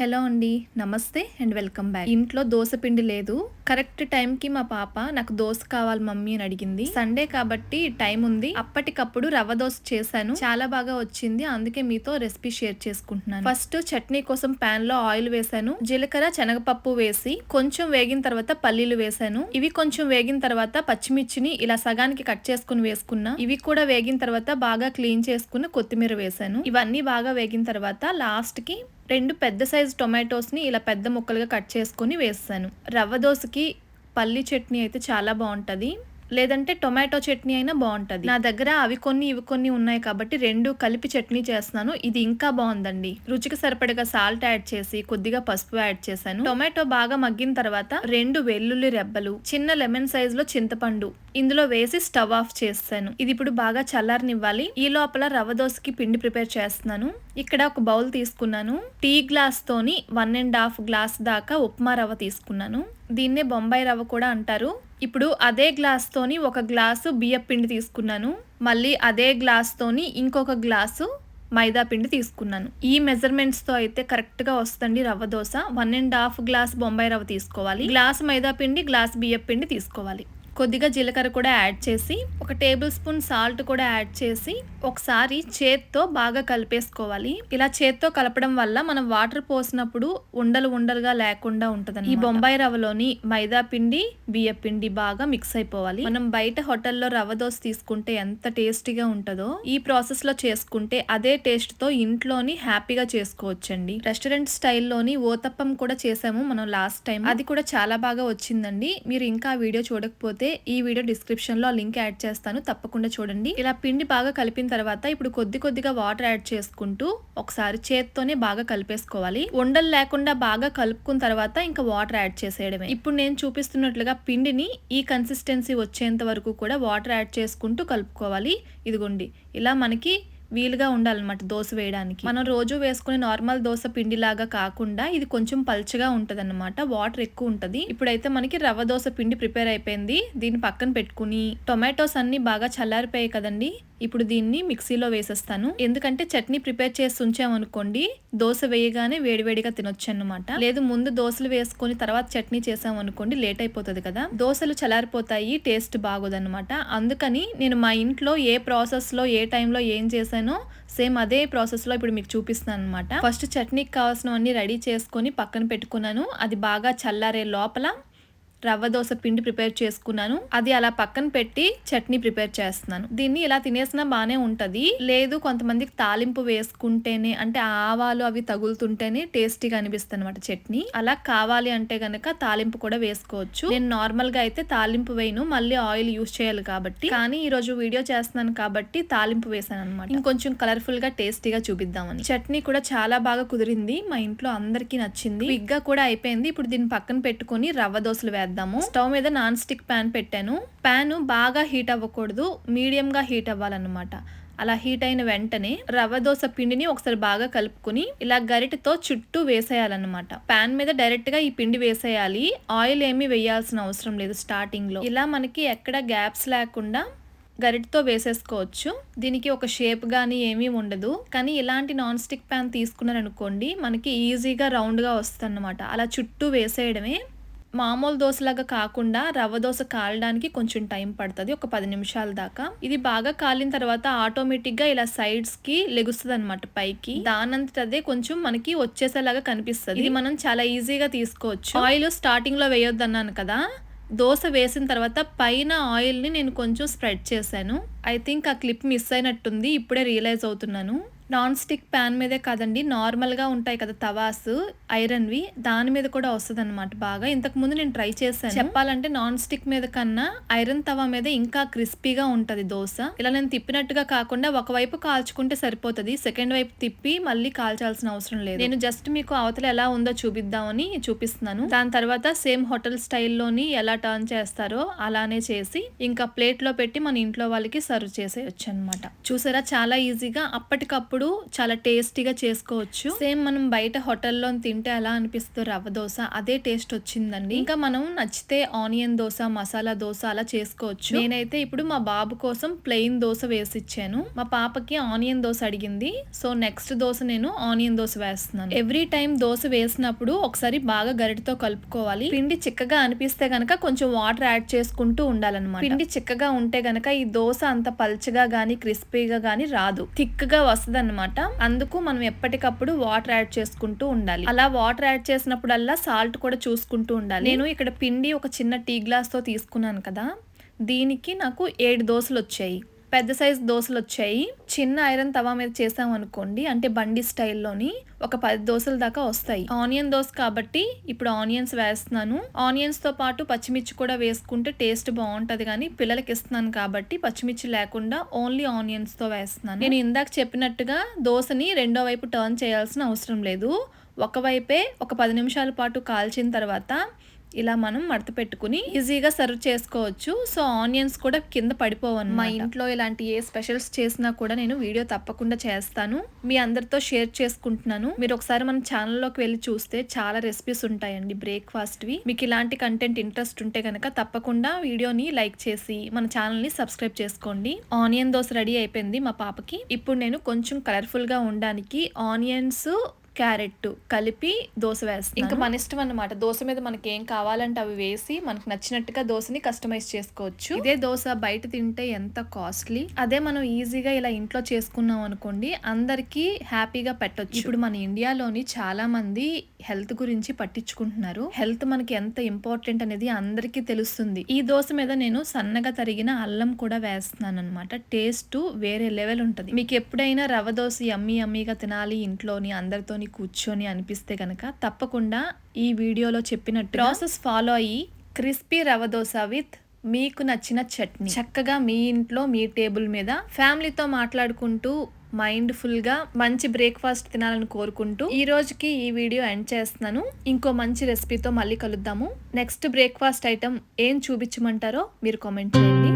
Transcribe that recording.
Hello అండి, నమస్తే and welcome back. ఇంట్లో దోశ పిండి లేదు. కరెక్ట్ టైంకి మా పాప నాకు దోశ కావాలి మమ్మీ అని అడిగింది. సండే కాబట్టి టైం ఉంది. అప్పటికప్పుడు రవ్వ దోశ చేశాను, చాలా బాగా వచ్చింది. అందుకే మీతో రెసిపీ షేర్ చేసుకుంటున్నాను. ఫస్ట్ చట్నీ కోసం పాన్ లో ఆయిల్ వేసాను, జీలకర్ర శనగపప్పు వేసి కొంచెం వేగిన తర్వాత పల్లీలు వేసాను. ఇవి కొంచెం వేగిన తర్వాత పచ్చిమిర్చిని ఇలా సగానికి కట్ చేసుకుని వేసుకున్నా. ఇవి కూడా వేగిన తర్వాత బాగా క్లీన్ చేసుకుని కొత్తిమీర వేసాను. ఇవన్నీ బాగా వేగిన తర్వాత లాస్ట్ కి 2 పెద్ద సైజు టొమాటోస్ని ఇలా పెద్ద ముక్కలుగా కట్ చేసుకొని వేస్తాను. రవ్వ దోశకి పల్లి చట్నీ అయితే చాలా బాగుంటుంది, లేదంటే టొమాటో చట్నీ అయినా బాగుంటుంది. నా దగ్గర అవి కొన్ని ఇవి కొన్ని ఉన్నాయి కాబట్టి 2 కలిపి చట్నీ చేస్తున్నాను. ఇది ఇంకా బాగుందండి. రుచికి సరిపడగా సాల్ట్ యాడ్ చేసి కొద్దిగా పసుపు యాడ్ చేశాను. టొమాటో బాగా మగ్గిన తర్వాత 2 వెల్లుల్లి రెబ్బలు, చిన్న లెమన్ సైజ్ లో చింతపండు ఇందులో వేసి స్టవ్ ఆఫ్ చేస్తాను. ఇది ఇప్పుడు బాగా చల్లారనివ్వాలి. ఈ లోపల రవ్వ దోశకి పిండి ప్రిపేర్ చేస్తున్నాను. ఇక్కడ ఒక బౌల్ తీసుకున్నాను. టీ గ్లాస్ తోని 1.5 గ్లాస్ దాకా ఉప్మా రవ్వ తీసుకున్నాను. దీన్నే బొంబాయి రవ్వ కూడా అంటారు. ఇప్పుడు అదే గ్లాస్ తోని 1 గ్లాసు బియ్యం పిండి తీసుకున్నాను. మళ్ళీ అదే గ్లాస్ తోని ఇంకొక గ్లాసు మైదా పిండి తీసుకున్నాను. ఈ మెజర్మెంట్స్ తో అయితే కరెక్ట్ గా వస్తుంది రవ్వ దోశ. 1.5 గ్లాస్ బొంబాయి రవ్వ తీసుకోవాలి, గ్లాస్ మైదా పిండి, గ్లాస్ బియ్యం పిండి తీసుకోవాలి. కొద్దిగా జీలకర్ర కూడా యాడ్ చేసి 1 టేబుల్ స్పూన్ సాల్ట్ కూడా యాడ్ చేసి ఒకసారి చేత్తో బాగా కలిపేసుకోవాలి. ఇలా చేత్తో కలపడం వల్ల మనం వాటర్ పోసినప్పుడు ఉండలు ఉండలుగా లేకుండా ఉంటది. ఈ బొంబాయి రవ్వలోని మైదా పిండి, బియ్యం పిండి బాగా మిక్స్ అయిపోవాలి. మనం బయట హోటల్లో రవ్వ దోశ తీసుకుంటే ఎంత టేస్టీగా ఉంటుందో ఈ ప్రాసెస్ లో చేసుకుంటే అదే టేస్ట్ తో ఇంట్లోని హ్యాపీగా చేసుకోవచ్చండి. రెస్టారెంట్ స్టైల్లోని ఓతప్పం కూడా చేసాము మనం లాస్ట్ టైం, అది కూడా చాలా బాగా వచ్చిందండి. మీరు ఇంకా ఆ వీడియో చూడకపోతే ఈ వీడియో డిస్క్రిప్షన్ లో లింక్ యాడ్ చేస్తాను, తప్పకుండా చూడండి. ఇలా పిండి బాగా కలిపిన తర్వాత ఇప్పుడు కొద్దిగా వాటర్ యాడ్ చేసుకుంటూ ఒకసారి చేత్తోనే బాగా కలిపేసుకోవాలి. ఉండలు లేకుండా బాగా కలుపుకున్న తర్వాత ఇంకా వాటర్ యాడ్ చేసేయడమే. ఇప్పుడు నేను చూపిస్తున్నట్లుగా పిండిని ఈ కన్సిస్టెన్సీ వచ్చేంత వరకు కూడా వాటర్ యాడ్ చేసుకుంటూ కలుపుకోవాలి. ఇదిగోండి, ఇలా మనకి వీలుగా ఉండాలన్నమాట దోశ వేయడానికి. మనం రోజు వేసుకునే నార్మల్ దోశ పిండి లాగా కాకుండా ఇది కొంచెం పల్చగా ఉంటది అన్నమాట, వాటర్ ఎక్కువ ఉంటది. ఇప్పుడైతే మనకి రవ్వ దోశ పిండి ప్రిపేర్ అయిపోయింది. దీన్ని పక్కన పెట్టుకుని టొమాటోస్ అన్ని బాగా చల్లారిపోయాయి కదండి, ఇప్పుడు దీన్ని మిక్సీలో వేసేస్తాను. ఎందుకంటే చట్నీ ప్రిపేర్ చేసి ఉంచామనుకోండి దోశ వేయగానే వేడివేడిగా తినొచ్చు అన్నమాట. లేదు ముందు దోశలు వేసుకొని తర్వాత చట్నీ చేసామనుకోండి లేట్ అయిపోతుంది కదా, దోశలు చల్లారిపోతాయి, టేస్ట్ బాగోదన్నమాట. అందుకని నేను మా ఇంట్లో ఏ ప్రాసెస్ లో ఏ టైంలో ఏం చేశానో సేమ్ అదే ప్రాసెస్ లో ఇప్పుడు మీకు చూపిస్తున్నాను అనమాట. ఫస్ట్ చట్నీకి కావాల్సినవన్నీ రెడీ చేసుకొని పక్కన పెట్టుకున్నాను. అది బాగా చల్లారే లోపల రవ్వ దోశ పిండి ప్రిపేర్ చేసుకున్నాను. అది అలా పక్కన పెట్టి చట్నీ ప్రిపేర్ చేస్తున్నాను. దీన్ని ఇలా తినేసినా బానే ఉంటది. లేదు కొంతమందికి తాలింపు వేసుకుంటేనే, అంటే ఆవాలు అవి తగులుతుంటేనే టేస్టీగా అనిపిస్తుంది అనమాట చట్నీ. అలా కావాలి అంటే గనక తాలింపు కూడా వేసుకోవచ్చు. నేను నార్మల్ గా అయితే తాలింపు వేయను, మళ్ళీ ఆయిల్ యూజ్ చేయాలి కాబట్టి. కానీ ఈ రోజు వీడియో చేస్తున్నాను కాబట్టి తాలింపు వేసాను అనమాట, ఇంకొంచెం కలర్ఫుల్ గా టేస్టీగా చూపిద్దామని. చట్నీ కూడా చాలా బాగా కుదిరింది, మా ఇంట్లో అందరికి నచ్చింది. క్విక్ గా కూడా అయిపోయింది. ఇప్పుడు దీన్ని పక్కన పెట్టుకుని రవ్వ దోశలు వేద్దాం. స్టవ్ మీద నాన్ స్టిక్ ప్యాన్ పెట్టాను. ప్యాన్ బాగా హీట్ అవ్వకూడదు, మీడియం గా హీట్ అవ్వాలన్నమాట. అలా హీట్ అయిన వెంటనే రవ్వ దోశ పిండిని ఒకసారి బాగా కలుపుకుని ఇలా గరిటెతో చుట్టూ వేసేయాలన్నమాట. ప్యాన్ మీద డైరెక్ట్ గా ఈ పిండి వేసేయాలి, ఆయిల్ ఏమీ వేయాల్సిన అవసరం లేదు స్టార్టింగ్ లో. ఇలా మనకి ఎక్కడ గ్యాప్స్ లేకుండా గరిటతో వేసేసుకోవచ్చు. దీనికి ఒక షేప్ గానీ ఏమీ ఉండదు. కానీ ఇలాంటి నాన్ స్టిక్ ప్యాన్ తీసుకున్నారనుకోండి మనకి ఈజీగా రౌండ్ గా వస్తుంది అన్నమాట. అలా చుట్టూ వేసేయడమే. మామూలు దోశలాగా కాకుండా రవ్వ దోశ కాలడానికి కొంచెం టైం పడుతుంది, ఒక 10 నిమిషాల దాకా. ఇది బాగా కాలిన తర్వాత ఆటోమేటిక్ గా ఇలా సైడ్స్ కి లెగుస్తుంది అనమాట పైకి. దానంతటదే కొంచెం మనకి వచ్చేసేలాగా కనిపిస్తుంది. ఇది మనం చాలా ఈజీగా తీసుకోవచ్చు. ఆయిల్ స్టార్టింగ్ లో వేయొద్దు అన్నాను కదా, దోశ వేసిన తర్వాత పైన ఆయిల్ ని నేను కొంచెం స్ప్రెడ్ చేశాను. ఐ థింక్ ఆ క్లిప్ మిస్ అయినట్టుంది, ఇప్పుడే రియలైజ్ అవుతున్నాను. నాన్ స్టిక్ ప్యాన్ మీదే కాదండి, నార్మల్ గా ఉంటాయి కదా తవాస్ ఐరన్ వి, దాని మీద కూడా వస్తుంది అనమాట బాగా. ఇంతకు ముందు నేను ట్రై చేశాను. చెప్పాలంటే నాన్ స్టిక్ మీద కన్నా ఐరన్ తవా మీద ఇంకా క్రిస్పీగా ఉంటది దోశ. ఇలా నేను తిప్పినట్టుగా కాకుండా ఒకవైపు కాల్చుకుంటే సరిపోతుంది, సెకండ్ వైపు తిప్పి మళ్ళీ కాల్చాల్సిన అవసరం లేదు. నేను జస్ట్ మీకు అవతల ఎలా ఉందో చూపిద్దామని చూపిస్తున్నాను. దాని తర్వాత సేమ్ హోటల్ స్టైల్లోని ఎలా టర్న్ చేస్తారో అలానే చేసి ఇంకా ప్లేట్ లో పెట్టి మన ఇంట్లో వాళ్ళకి సర్వ్ చేసేయచ్చు అనమాట. చూసారా చాలా ఈజీగా. అప్పటికప్పుడు అప్పటికప్పుడు చాలా టేస్టీగా చేసుకోవచ్చు. సేమ్ మనం బయట హోటల్లో తింటే ఎలా అనిపిస్తుంది రవ్వ దోశ, అదే టేస్ట్ వచ్చిందండి. ఇంకా మనం నచ్చితే ఆనియన్ దోశ, మసాలా దోశ అలా చేసుకోవచ్చు. నేనైతే ఇప్పుడు మా బాబు కోసం ప్లెయిన్ దోశ వేసి ఇచ్చాను. మా పాపకి ఆనియన్ దోశ అడిగింది. సో నెక్స్ట్ దోశ నేను ఆనియన్ దోశ వేస్తున్నాను. ఎవ్రీ టైం దోశ వేసినప్పుడు ఒకసారి బాగా గరిటతో కలుపుకోవాలి. పిండి చిక్కగా అనిపిస్తే గనక కొంచెం వాటర్ యాడ్ చేసుకుంటూ ఉండాలన్నమాట. పిండి చిక్కగా ఉంటే గనక ఈ దోశ అంత పల్చగా గానీ క్రిస్పీగా గానీ రాదు, థిక్ గా వస్తుంది అనమాట. అందుకు మనం ఎప్పటికప్పుడు వాటర్ యాడ్ చేసుకుంటూ ఉండాలి. అలా వాటర్ యాడ్ చేసినప్పుడల్లా సాల్ట్ కూడా చూసుకుంటూ ఉండాలి. నేను ఇక్కడ పిండి ఒక చిన్న టీ గ్లాస్ తో తీసుకున్నాను కదా, దీనికి నాకు 7 దోశలు వచ్చాయి. పెద్ద సైజ్ దోశలు వచ్చాయి. చిన్న ఐరన్ తవా మీద చేసాం అనుకోండి, అంటే బండి స్టైల్లోని ఒక 10 దోశల దాకా వస్తాయి. ఆనియన్ దోశ కాబట్టి ఇప్పుడు ఆనియన్స్ వేస్తున్నాను. ఆనియన్స్ తో పాటు పచ్చిమిర్చి కూడా వేసుకుంటే టేస్ట్ బాగుంటది, కానీ పిల్లలకి ఇస్తున్నాను కాబట్టి పచ్చిమిర్చి లేకుండా ఓన్లీ ఆనియన్స్ తో వేస్తున్నాను. నేను ఇందాక చెప్పినట్టుగా దోశని రెండో వైపు టర్న్ చేయాల్సిన అవసరం లేదు. ఒకవైపే ఒక 10 నిమిషాల పాటు కాల్చిన తర్వాత ఇలా మనం మడత పెట్టుకుని ఈజీగా సర్వ్ చేసుకోవచ్చు. సో ఆనియన్స్ కూడా కింద పడిపోవను. మా ఇంట్లో ఇలాంటి ఏ స్పెషల్స్ చేసినా కూడా నేను వీడియో తప్పకుండా చేస్తాను, మీ అందరితో షేర్ చేసుకుంటున్నాను. మీరు ఒకసారి మన ఛానల్లోకి వెళ్ళి చూస్తే చాలా రెసిపీస్ ఉంటాయండి బ్రేక్ఫాస్ట్వి. మీకు ఇలాంటి కంటెంట్ ఇంట్రెస్ట్ ఉంటే కనుక తప్పకుండా వీడియోని లైక్ చేసి మన ఛానల్ని సబ్స్క్రైబ్ చేసుకోండి. ఆనియన్ దోశ రెడీ అయిపోయింది మా పాపకి. ఇప్పుడు నేను కొంచెం కలర్ఫుల్గా ఉండడానికి ఆనియన్స్, క్యారెట్ కలిపి దోశ వేస్తాను. ఇంకా మన ఇష్టం అన్నమాట. దోశ మీద మనకి ఏం కావాలంటే అవి వేసి మనకు నచ్చినట్టుగా దోశని కస్టమైజ్ చేసుకోవచ్చు. ఇదే దోశ బయట తింటే ఎంత కాస్ట్లీ, అదే మనం ఈజీగా ఇలా ఇంట్లో చేసుకున్నాం అనుకోండి అందరికీ హ్యాపీగా పెట్టొచ్చు. ఇప్పుడు మన ఇండియాలోని చాలా మంది హెల్త్ గురించి పట్టించుకుంటున్నారు. హెల్త్ మనకి ఎంత ఇంపార్టెంట్ అనేది అందరికీ తెలుస్తుంది. ఈ దోశ మీద నేను సన్నగా తరిగిన అల్లం కూడా వేస్తున్నాను అనమాట. టేస్ట్ వేరే లెవెల్ ఉంటుంది. మీకు ఎప్పుడైనా రవ్వ దోశ యమ్మీగా తినాలి ఇంట్లోని అందరితో కూర్చొని అనిపిస్తే కనుక తప్పకుండా ఈ వీడియోలో చెప్పినట్టు ప్రాసెస్ ఫాలో అయ్యి క్రిస్పీ రవ్వ దోశ విత్ మీకు నచ్చిన చట్నీ చక్కగా మీ ఇంట్లో మీ టేబుల్ మీద ఫ్యామిలీతో మాట్లాడుకుంటూ మైండ్ఫుల్ గా మంచి బ్రేక్ఫాస్ట్ తినాలని కోరుకుంటూ ఈ రోజుకి ఈ వీడియో ఎండ్ చేస్తున్నాను. ఇంకో మంచి రెసిపీతో మళ్ళీ కలుద్దాము. నెక్స్ట్ బ్రేక్ఫాస్ట్ ఐటమ్ ఏం చూపించమంటారో మీరు కామెంట్ చేయండి.